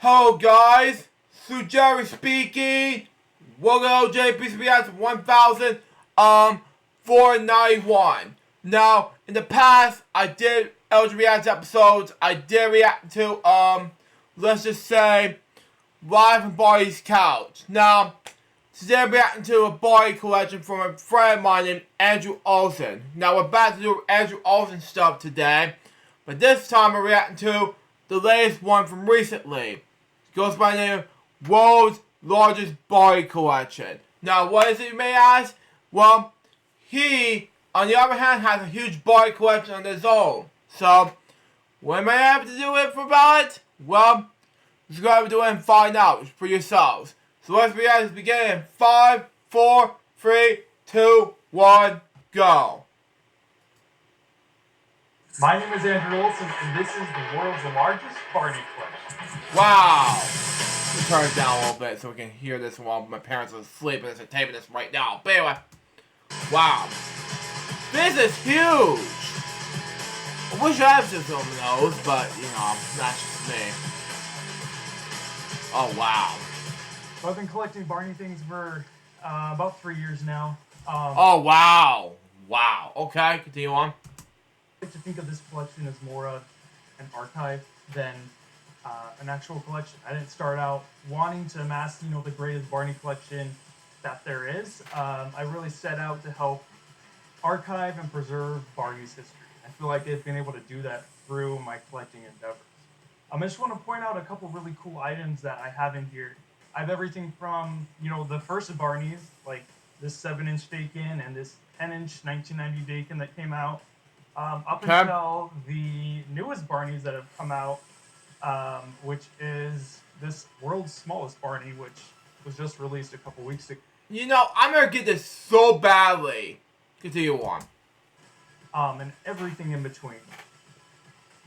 Hello guys, Jerry speaking. Welcome to LJPCBM 1491. Now, in the past, I did LJ episodes. I did react to let's just say, Live from Barney's couch. Now, today I'm reacting to a Barney collection from a friend of mine named Andrew Olsen. Now, we're back to do Andrew Olsen stuff today, but this time I'm reacting to the latest one from recently. It goes by the name of World's Largest Barney Collection. Now, what is it, you may ask? Well, he, on the other hand, has a huge Barney collection on his own. So, what am I able to do it for about it? Well, just go ahead and do it and find out for yourselves. So let's begin in 5, 4, 3, 2, 1, go. My name is Andrew Olsen, and this is the world's largest Barney collection. Wow. Let me turn it down a little bit so we can hear this while my parents are asleep and they're taping this right now. But anyway. Wow. This is huge. I wish I had some of those, but, you know, that's just me. Oh, wow. So I've been collecting Barney things for about 3 years now. Oh, wow. Wow. Okay, continue on. I like to think of this collection as more of an archive than an actual collection. I didn't start out wanting to amass, the greatest Barney collection that there is. I really set out to help archive and preserve Barney's history. I feel like I've been able to do that through my collecting endeavors. I just want to point out a couple really cool items that I have in here. I have everything from, the first Barneys, like this 7-inch Bacon and this 10-inch 1990 Bacon that came out, up until the newest Barneys that have come out, which is this world's smallest Barney, which was just released a couple weeks ago. I'm going to get this so badly. Continue on. And everything in between.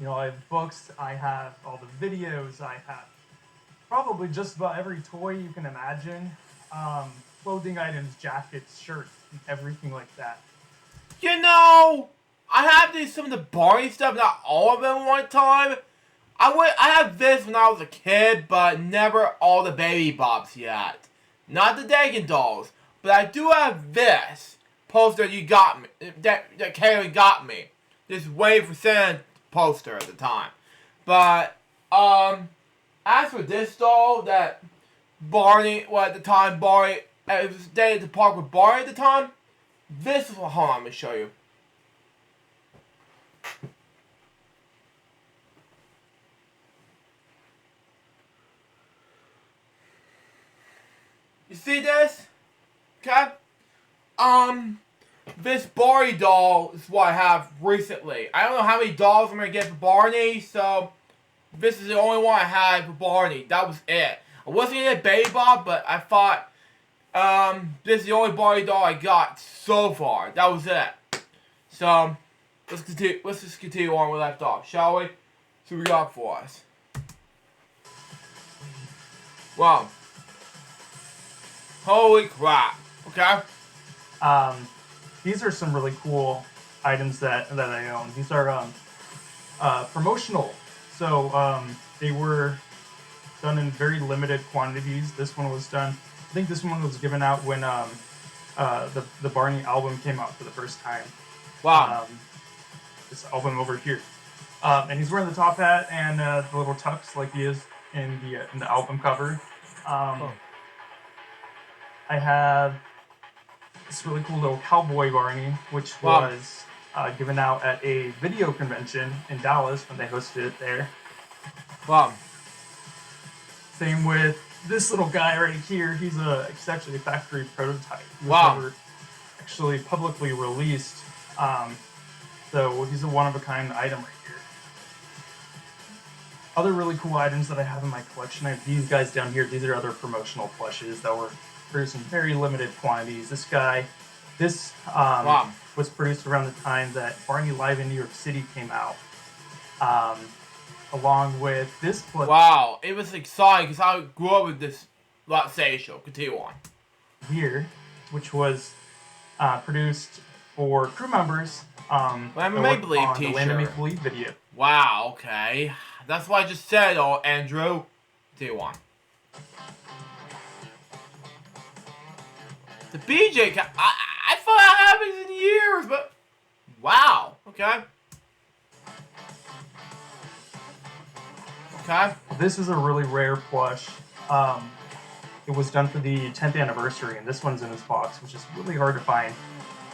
I have books, I have all the videos, I have probably just about every toy you can imagine. Clothing items, jackets, shirts, everything like that. I have some of the Barney stuff, not all of them one time. I had this when I was a kid, but never all the Baby Bops yet. Not the Dagon dolls, but I do have this poster you got me, that Kaylee got me. This Wave for Santa poster at the time. But, as for this doll that Barney, at the time, Barney, it was staying at the park with Barney at the time, this is, hold on, let me show you. You see this? Okay? This Barney doll is what I have recently. I don't know how many dolls I'm going to get for Barney, so this is the only one I had for Barney. That was it. I wasn't going to get Baby Bob, but I thought, this is the only Barney doll I got so far. That was it. So, let's just continue on where we left off, shall we? See what we got for us. Wow. Holy crap. Okay. These are some really cool items that I own. These are promotional. So they were done in very limited quantities. This one was done, I think this one was given out when the Barney album came out for the first time. Wow. This album over here. And he's wearing the top hat and the little tux like he is in the album cover. I have this really cool little cowboy Barney, which was given out at a video convention in Dallas when they hosted it there. Wow. Same with this little guy right here. He's actually a factory prototype. He was wow. Never actually publicly released. So he's a one-of-a-kind item right here. Other really cool items that I have in my collection, I have these guys down here. These are other promotional plushes that were produced in very limited quantities. This guy, was produced around the time that Barney Live in New York City came out. Along with this plush. Wow, it was exciting because I grew up with this show. Continue on. Here, which was produced for crew members. Land of Make-Believe t-shirt. The Land of Make-Believe video. Wow, okay. That's what I just said, Andrew. Continue on. The BJ cap. I thought that happens in years, but wow. Okay. Okay. This is a really rare plush. It was done for the 10th anniversary, and this one's in this box, which is really hard to find.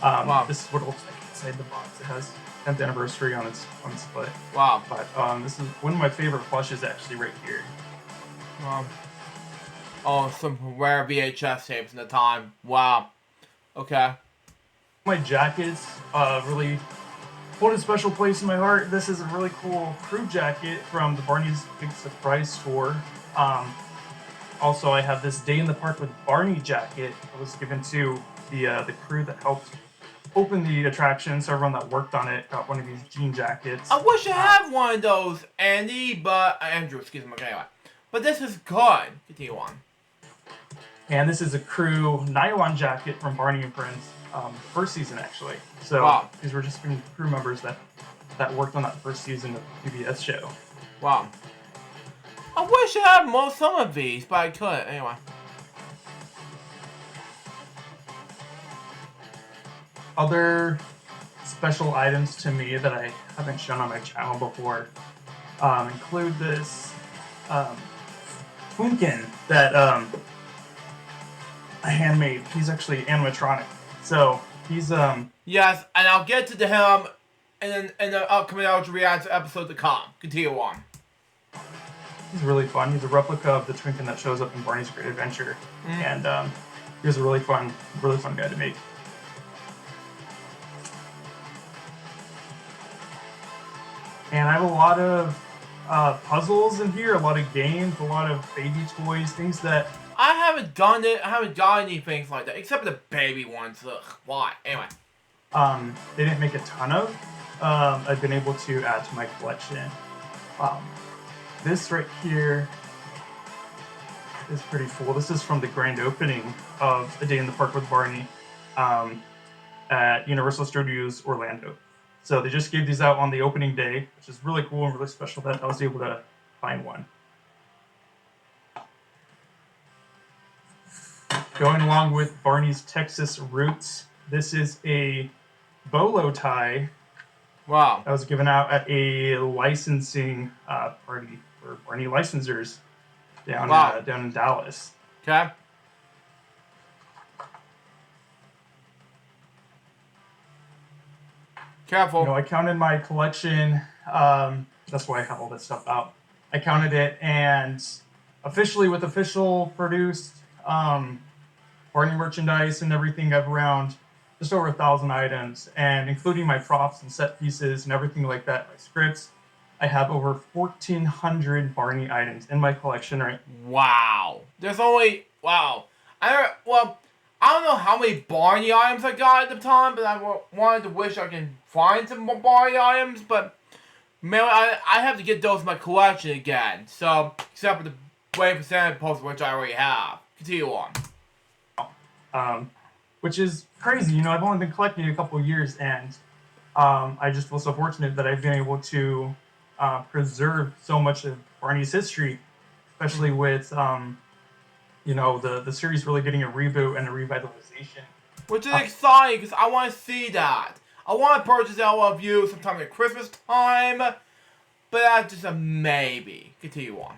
Wow. This is what it looks like inside the box. It has 10th anniversary on its foot. Wow. But this is one of my favorite plushes, actually, right here. Wow. Oh, some rare VHS tapes in the time. Wow. Okay. My jackets really hold a special place in my heart. This is a really cool crew jacket from the Barney's Big Surprise store. Also, I have this Day in the Park with Barney jacket that was given to the crew that helped open the attraction. So everyone that worked on it got one of these jean jackets. I wish I had one of those, Andy, but Andrew, excuse me. Okay, anyway. But this is good. Continue on. And this is a crew nylon jacket from Barney and Friends, first season actually. So wow. These were just from crew members that worked on that first season of the PBS show. Wow. I wish I had some of these, but I couldn't. Anyway. Other special items to me that I haven't shown on my channel before include this Twinkin that I handmade. He's actually animatronic. So he's yes, and I'll get to him in the upcoming Ultra Reacts episode to come. Continue on. He's really fun. He's a replica of the Twinkin that shows up in Barney's Great Adventure, and he was a really fun guy to make. And I have a lot of puzzles in here, a lot of games, a lot of baby toys, things that I haven't done it. I haven't done any things like that, except the baby ones. Ugh, why? Anyway. They didn't make a ton of. I've been able to add to my collection. This right here is pretty cool. This is from the grand opening of A Day in the Park with Barney at Universal Studios Orlando. So they just gave these out on the opening day, which is really cool and really special that I was able to find one. Going along with Barney's Texas roots, this is a bolo tie. Wow. That was given out at a licensing party for Barney licensors down in Dallas. Okay. Careful. You know, I counted my collection. That's why I have all this stuff out. I counted it, and officially with official produced Barney merchandise and everything, I've around just over 1,000 items, and including my props and set pieces and everything like that, my scripts, I have over 1,400 Barney items in my collection right now. Wow. There's only, wow. I don't know how many Barney items I got at the time, but I wanted to wish I can find some more Barney items, but man, I have to get those in my collection again. So, except for the 20% post, which I already have. Continue on. Which is crazy. You know, I've only been collecting a couple of years, and I just feel so fortunate that I've been able to preserve so much of Barney's history, especially with you know, the series really getting a reboot and a revitalization. Which is exciting, because I want to see that. I want to purchase LW sometime at Christmas time, but that's just a maybe. Continue on.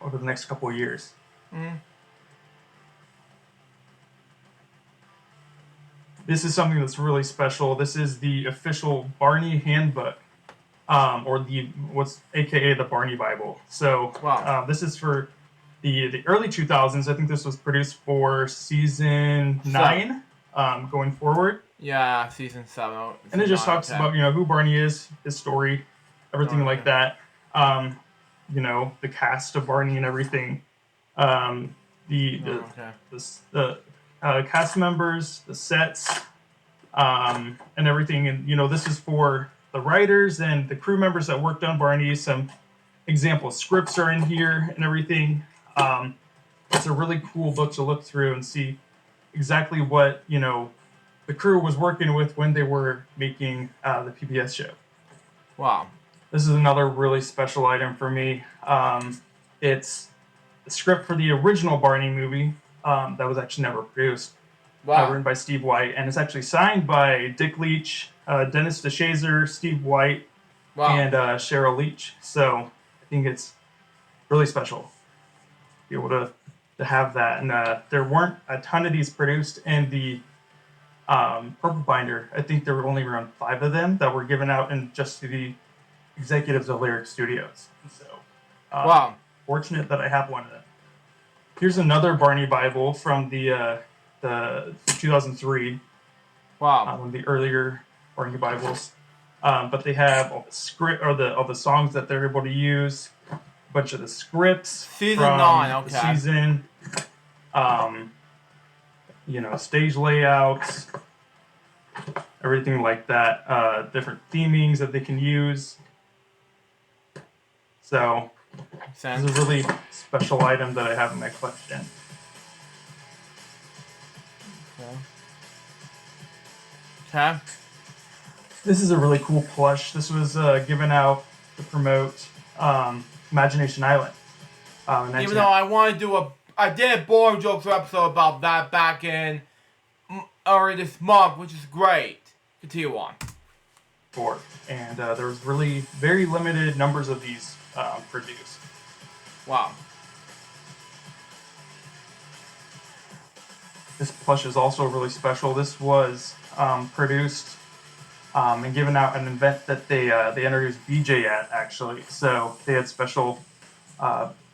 Over the next couple of years. This is something that's really special. This is the official Barney handbook, or what's AKA the Barney Bible. So wow. This is for the early 2000s. I think this was produced for season 9, going forward. Yeah, season 7. And it just talks about, you know, who Barney is, his story, everything like that. You know, the cast of Barney and everything. The cast members, the sets, and everything. And, you know, this is for the writers and the crew members that worked on Barney. Some example scripts are in here and everything. It's a really cool book to look through and see exactly what, you know, the crew was working with when they were making the PBS show. Wow. This is another really special item for me. It's the script for the original Barney movie that was actually never produced, Wow. written by Steve White, and it's actually signed by Dick Leach, Dennis DeShazer, Steve White, Wow. and Cheryl Leach. So I think it's really special to be able to have that. And there weren't a ton of these produced in the purple binder. I think there were only around 5 of them that were given out and just to the executives of Lyric Studios. So Wow. fortunate that I have one of them. Here's another Barney Bible from the 2003. Wow. One of the earlier Barney Bibles. But they have all the script or all the songs that they're able to use, a bunch of the scripts Season from 9, okay. the season, stage layouts, everything like that, different themings that they can use. So this is a really special item that I have in my collection. Okay. This is a really cool plush. This was given out to promote Imagination Island. Even though I did a boring jokes episode about that back in early this month, which is great. Continue on. And there was really very limited numbers of these produced. Wow. This plush is also really special. This was produced and given out at an event that they introduced BJ at, actually. So they had special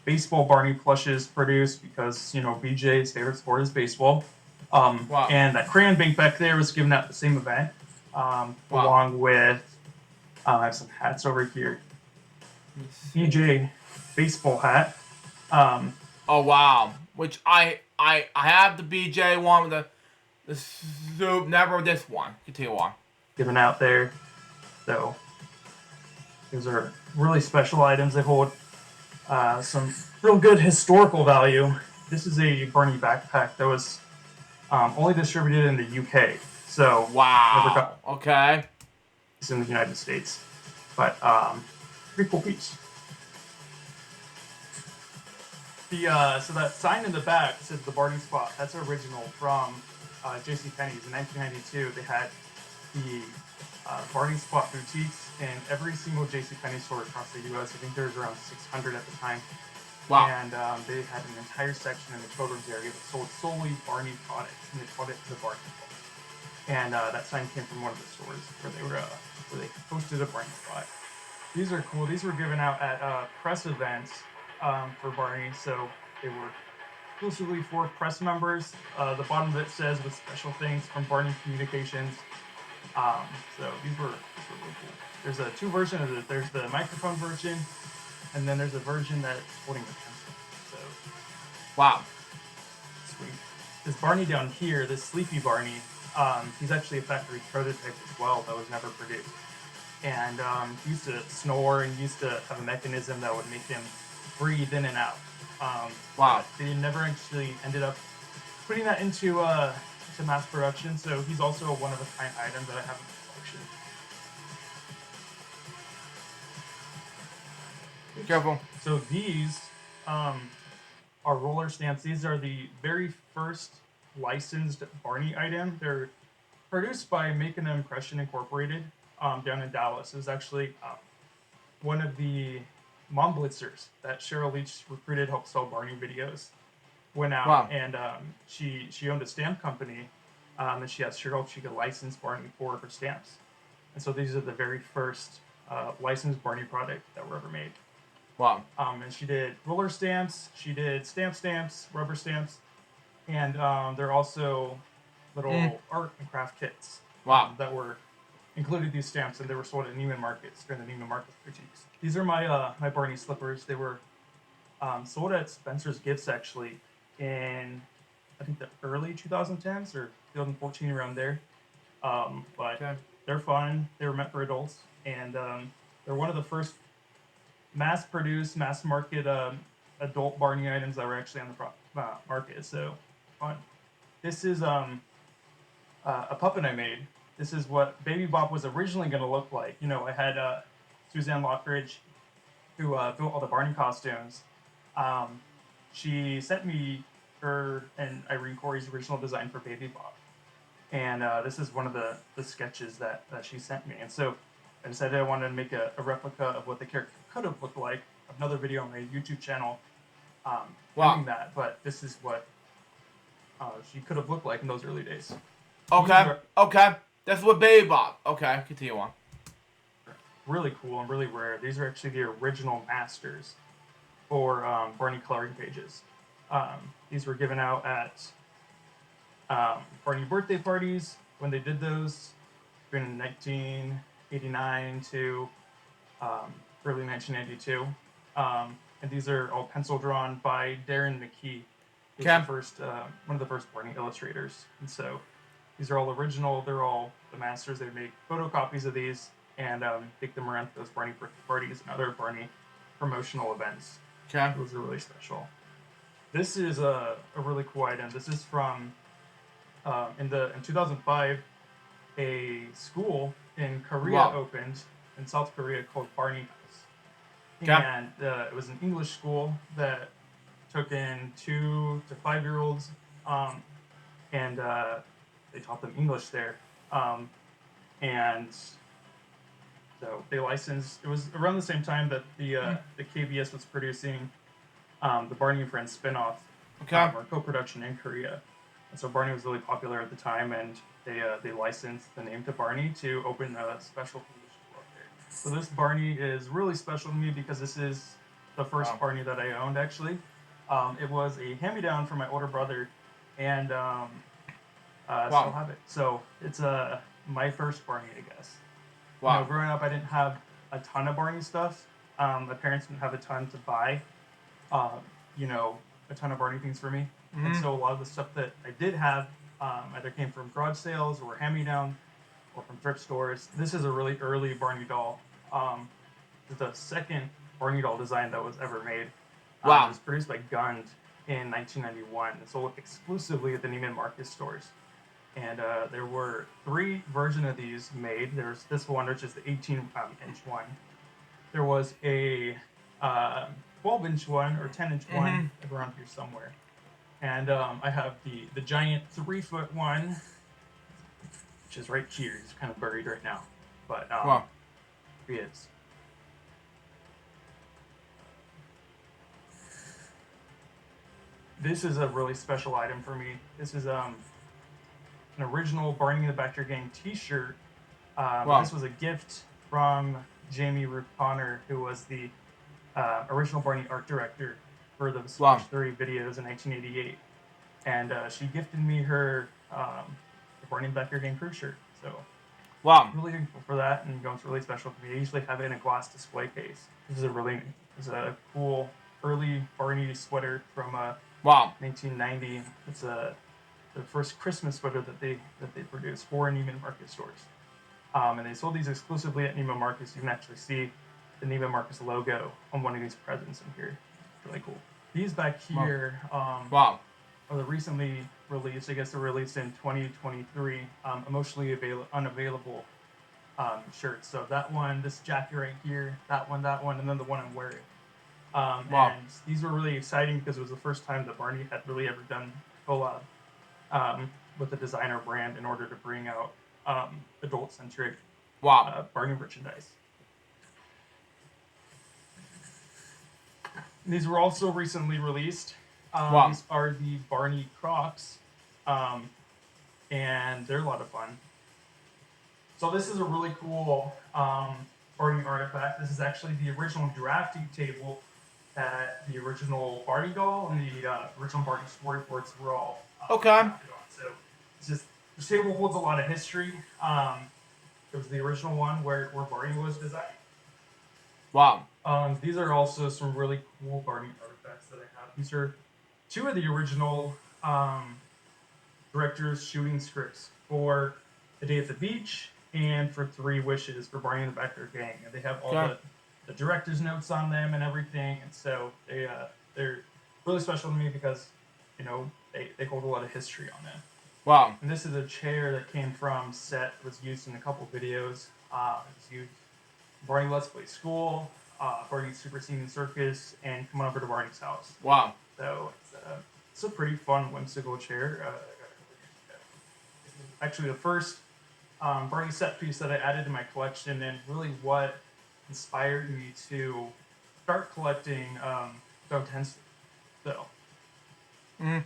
baseball Barney plushes produced because, BJ's favorite sport is baseball. Wow. And that crayon bank back there was given out at the same event, along with, I have some hats over here. BJ baseball hat. Oh, wow. Which I have the BJ one with the soup, never this one. Continue on. Given out there. So these are really special items. They hold some real good historical value. This is a Barney backpack that was only distributed in the UK. So wow. Okay. It's in the United States. But pretty cool piece. So that sign in the back says the Barney spot. That's original from JCPenney's in 1992. They had the Barney spot boutiques in every single JCPenney store across the U.S. I think there was around 600 at the time. Wow. And they had an entire section in the children's area that sold solely Barney products, and they called it the Barney Club. And that sign came from one of the stores where they hosted a Barney spot. These are cool. These were given out at press events for Barney, so they were exclusively for press members. The bottom of it says with special things from Barney Communications. So these were really cool. There's a 2 versions of it. There's the microphone version, and then there's a version that's holding the pencil. So wow. Sweet. This Barney down here, this Sleepy Barney, he's actually a factory prototype as well that was never produced. And he used to snore and used to have a mechanism that would make him breathe in and out. Wow. They never actually ended up putting that into mass production, so he's also a one-of-a-kind item that I have in my collection. Be careful. So these are roller stamps. These are the very first licensed Barney item. They're produced by Make an Impression Incorporated down in Dallas. It was actually one of the mom blitzers that Cheryl Leach recruited, helped sell Barney videos. Went out wow. and she owned a stamp company, and she asked Cheryl if she could license Barney for her stamps. And so these are the very first licensed Barney product that were ever made. Wow. And she did roller stamps, she did stamps, rubber stamps, and they're also little art and craft kits. Wow. That were included these stamps, and they were sold at Neiman Markets during the Neiman Market boutiques. These are my my Barney slippers. They were sold at Spencer's Gifts actually in I think the early 2010s or 2014 around there. But okay. They're fun. They were meant for adults, and they're one of the first mass-produced, mass-market adult Barney items that were actually on the market. So fun. This is a puppet I made. This is what Baby Bop was originally going to look like. I had Suzanne Lockridge, who built all the Barney costumes. she sent me her and Irene Corey's original design for Baby Bob. And this is one of the sketches that she sent me. And so I decided I wanted to make a replica of what the character could have looked like. Another video on my YouTube channel doing that, but this is what she could have looked like in those early days. Okay, okay. That's what Baby Bob. Okay, continue on. Really cool and really rare. These are actually the original masters for Barney coloring pages. These were given out at Barney birthday parties when they did those in 1989 to early 1992. And these are all pencil drawn by Darren McKee, who's the first, one of the first Barney illustrators. And so these are all original. They're all the masters. They make photocopies of these and take them around to those Barney birthday parties and other Barney promotional events. Okay. Those are really special. This is a really cool item. This is from in 2005, a school in Korea opened in South Korea called Barney House. Okay. And it was an English school that took in 2 to 5 year olds, and they taught them English there. And so they licensed. It was around the same time that the KBS was producing the Barney and Friends spinoff, or co-production in Korea. And so Barney was really popular at the time, and they licensed the name to Barney to open a special English school up there. So this Barney is really special to me because this is the first Barney that I owned, actually. It was a hand-me-down from my older brother, and still have it. So it's my first Barney, I guess. Wow. You know, growing up, I didn't have a ton of Barney stuff. My parents didn't have a ton to buy, a ton of Barney things for me. Mm-hmm. And so a lot of the stuff that I did have either came from garage sales or hand-me-down or from thrift stores. This is a really early Barney doll. It's the second Barney doll design that was ever made. It was produced by Gund in 1991 and sold exclusively at the Neiman Marcus stores. And there were 3 versions of these made. There's this one, which is the 18-inch one. There was a 12-inch one or 10-inch one around here somewhere. And I have the giant 3-foot one, which is right here. He's kind of buried right now. But here he is. This is a really special item for me. This is an original Barney and the Backyard Gang t-shirt. This was a gift from Jamie Ruth Connor, who was the original Barney art director for the first 3 videos in 1988. And she gifted me her the Barney and the Backyard Gang crew shirt. So really thankful for that, and it's really special to me. I usually have it in a glass display case. This is a cool early Barney sweater from 1990. It's the first Christmas sweater that they produced for Neiman Marcus stores. And they sold these exclusively at Neiman Marcus. You can actually see the Neiman Marcus logo on one of these presents in here. It's really cool. These back here are the recently released. I guess they're released in 2023. Emotionally unavailable shirts. So that one, this jacket right here, that one, and then the one I'm wearing. And these were really exciting because it was the first time that Barney had really ever done collab with a designer brand in order to bring out adult-centric Barney merchandise. These were also recently released. These are the Barney Crocs, and they're a lot of fun. So this is a really cool Barney artifact. This is actually the original drafting table that the original Barney doll and the original Barney storyboards were all drafted on. So this table holds a lot of history. It was the original one where Barney was designed. These are also some really cool Barney artifacts that I have. These are 2 of the original director's shooting scripts for The Day at the Beach and for 3 Wishes for Barney and the Backyard Gang. And they have all the director's notes on them and everything. And so they're really special to me because, they hold a lot of history on them. And this is a chair that came from set, was used in a couple videos. It was used in Barney Let's Play School, Barney's Super Singing Circus, and Come On Over to Barney's House. So it's a pretty fun, whimsical chair. Actually, the first Barney set piece that I added to my collection, and really what inspired me to start collecting utensils. So, Mm.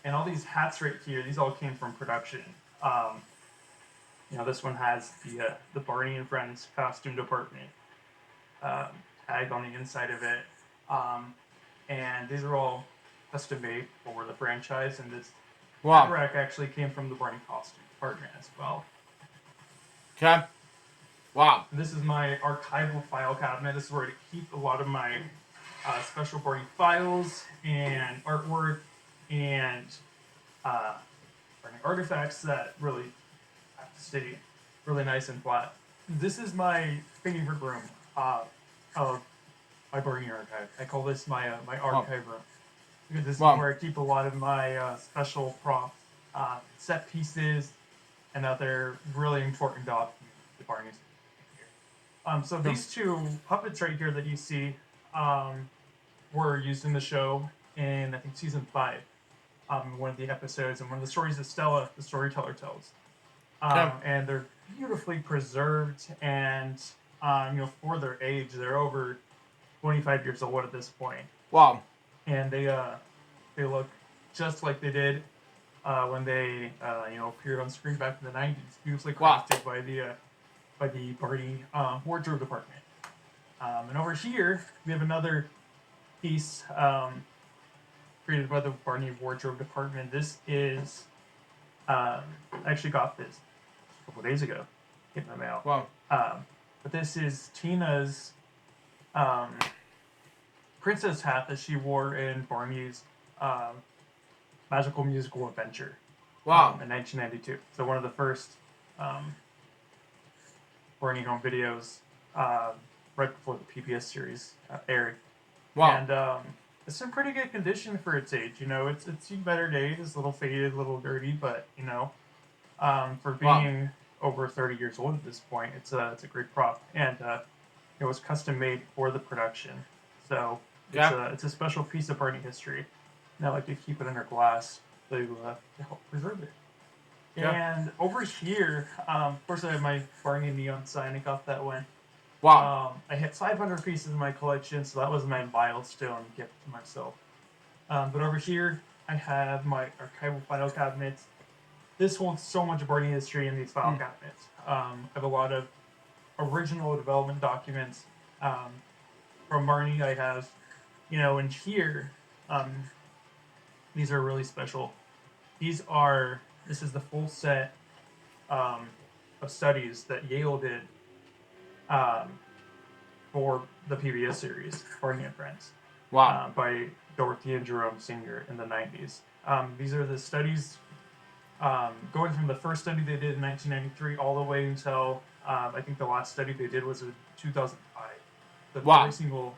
and all these hats right here, these all came from production. Um, this one has the Barney and Friends costume department um, tag on the inside of it, um, and these are all custom made for the franchise. And this hat Wow. rack actually came from the Barney costume department as well. Okay. Wow. And this is my archival file cabinet. This is where I keep a lot of my special Barney files and artwork and uh, Barney artifacts that really have to stay really nice and flat. This is my favorite room of my Barney archive. I call this my archive room because this is Wow. where I keep a lot of my special props, set pieces, and other really important documents that Barney's. So these two puppets right here that you see were used in the show in, I think, season 5, one of the episodes, and one of the stories that Stella, the storyteller, tells. Okay. And they're beautifully preserved, and for their age, they're over 25 years old at this point, Wow. and they look just like they did when they appeared on screen back in the 90s, beautifully Wow. crafted by the Barney wardrobe department. And over here, we have another piece created by the Barney wardrobe department. This is, I actually got this a couple days ago in the mail. Wow. But this is Tina's princess hat that she wore in Barney's magical musical adventure Wow. in 1992. So one of the first Barney home videos right before the PBS series aired. Wow. And it's in pretty good condition for its age. It's seen better days, a little faded, a little dirty, but for being over 30 years old at this point, it's a great prop, and it was custom made for the production. So it's a special piece of Barney history, and I like to keep it under glass to help preserve it. Yeah. And over here, of course, I have my Barney neon sign. I got that one. Wow. I hit 500 pieces in my collection, so that was my milestone gift to myself. But over here, I have my archival file cabinets. This holds so much Barney history in these file cabinets. I have a lot of original development documents from Barney. I have, in here, these are really special. This is the full set of studies that Yale did for the PBS series, Barney and Friends, Wow. by Dorothy and Jerome Sr. in the 90s. These are the studies going from the first study they did in 1993 all the way until I think the last study they did was in 2005. The every single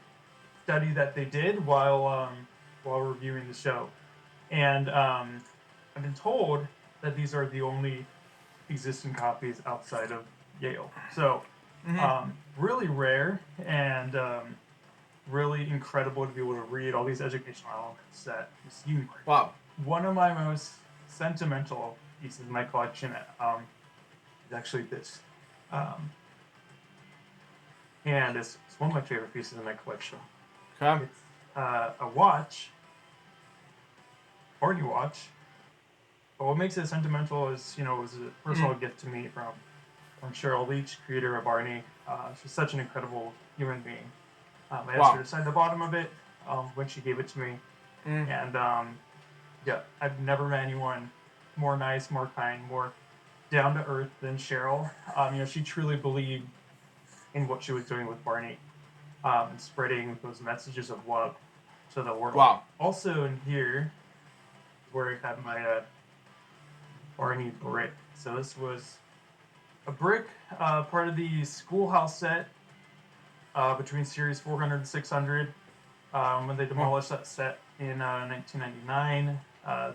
study that they did while reviewing the show. And I've been told that these are the only existing copies outside of Yale. So really rare and really incredible to be able to read all these educational elements that you see in Barney. Wow. One of my most sentimental pieces in my collection is actually this. And it's one of my favorite pieces in my collection. Okay. It's a watch, Barney watch. But what makes it sentimental is, it was a personal gift to me from Cheryl Leach, creator of Barney. She's such an incredible human being. I asked her to sign the bottom of it when she gave it to me. And I've never met anyone more nice, more kind, more down to earth than Cheryl. She truly believed in what she was doing with Barney and spreading those messages of love to the world. Wow. Also in here, where I have my Barney brick. So this was a brick, part of the Schoolhouse set between series 400 and 600. When they demolished that set in 1999,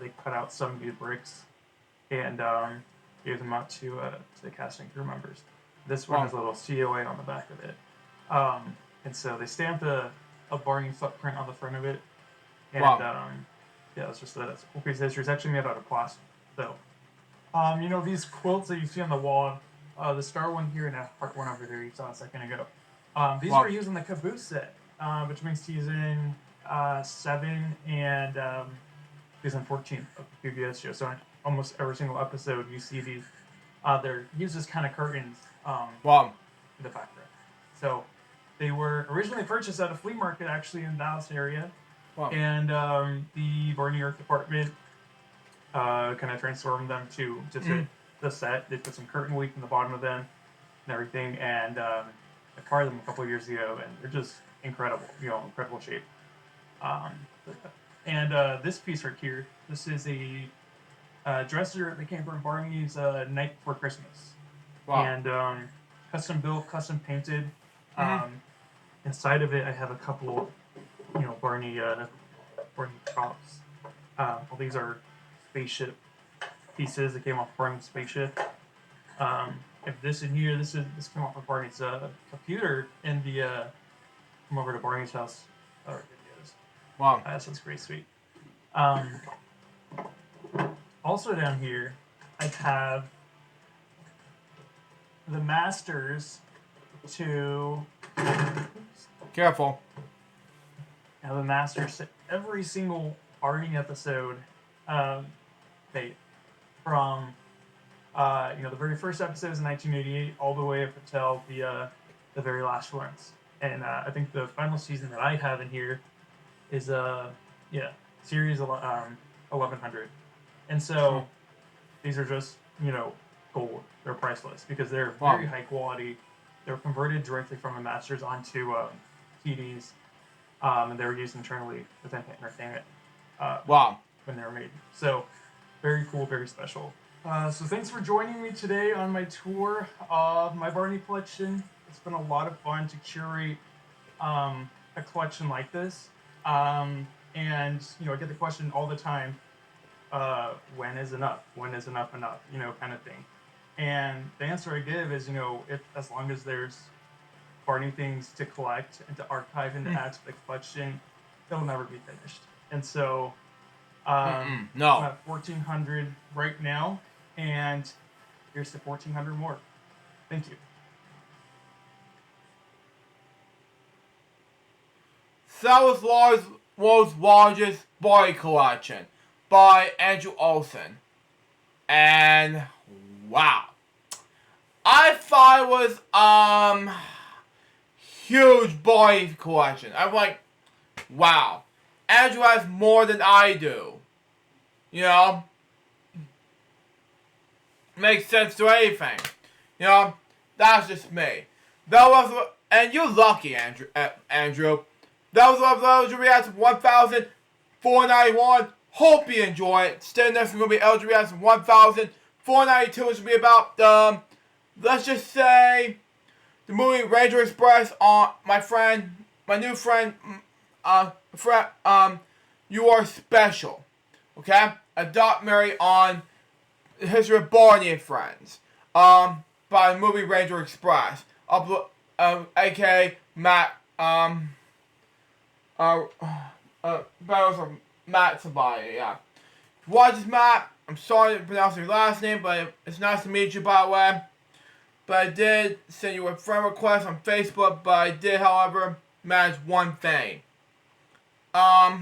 they cut out some new bricks and gave them out to the cast and crew members. This one has a little COA on the back of it. And so they stamped a Barney footprint on the front of it. And Wow. yeah, it's just a cool piece of history. It's actually made out of plastic. So, these quilts that you see on the wall, the star one here and a heart one over there you saw a second ago. These Wow. were used in the caboose set, which makes season 7 and season 14 of the PBS show. So in almost every single episode, you see these. They're used as kind of curtains Wow. in the background. So they were originally purchased at a flea market, actually in the Dallas area, Wow. and the Barney Art Department kind of transformed them to fit the set. They put some curtain weight in the bottom of them and everything, and acquired them a couple of years ago, and they're just incredible. Incredible shape. And this piece right here, this is a dresser that came from Barney's Night Before Christmas. Wow. And custom built, custom painted. Inside of it, I have a couple, Barney props. Well, these are spaceship pieces that came off Barney's spaceship. If this in here, this came off of Barney's computer in the come over to Barney's house. Oh, it is. Wow. That's pretty sweet. Also down here, I have the masters to. Careful. I have the masters to every single Barney episode, from the very first episodes in 1988 all the way up until the very last ones. And I think the final season that I have in here is series 1100. And so these are just gold. They're priceless because they're very high quality. They're converted directly from the masters onto TDs, and they were used internally within entertainment. When they were made. So very cool, very special. So thanks for joining me today on my tour of my Barney collection. It's been a lot of fun to curate a collection like this. And I get the question all the time, when is enough? When is enough enough? Kind of thing. And the answer I give is, if as long as there's Barney things to collect and to archive and to add to the collection, they'll never be finished. And so I'm at 1,400 right now, and here's to 1,400 more. Thank you. So that was world's largest Barney collection by Andrew Olson. And wow. I thought it was huge Barney collection. I'm like, wow. Andrew has more than I do. Makes sense to anything. That's just me. That was, and you're lucky, Andrew. That was LJ Reacts 1,491. Hope you enjoy it. Stay next is going to be LJ Reacts 1,492, which will be about, let's just say, the movie Ranger Express on my new friend, You Are Special. Okay? A documentary on the history of Barney and Friends. By the movie Ranger Express. A.K.A. Matt, Matt Sabaya, yeah. If you watch this, Matt, I'm sorry to pronounce your last name, but it's nice to meet you, by the way. But I did send you a friend request on Facebook, but I did, however, manage one thing. Let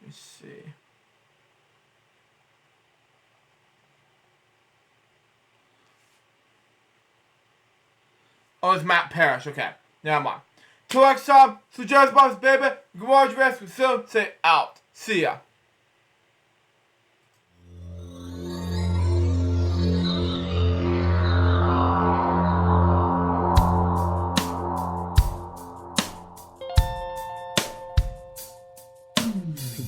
me see. Oh, it's Matt Parrish, okay. Never mind. Till next time, suggest box, baby. Garage rest, we soon say out. See ya.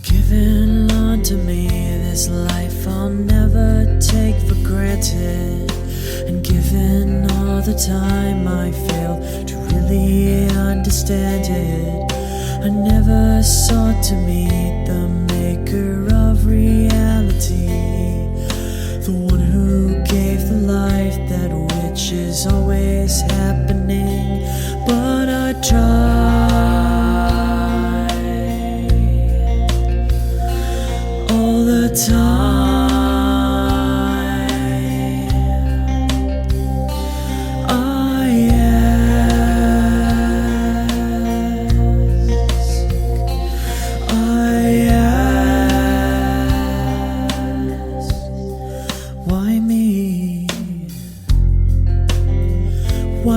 Given unto me this life I'll never take for granted, and given all the time I failed to really understand it, I never sought to meet the maker of reality, the one who gave the life that which is always happening. But I tried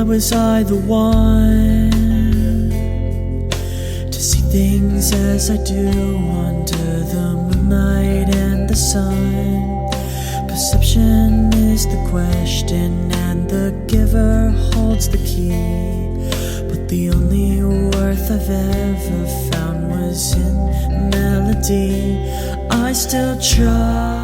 Why was I the one to see things as I do under the moonlight and the sun? Perception is the question and the giver holds the key. But the only worth I've ever found was in melody. I still try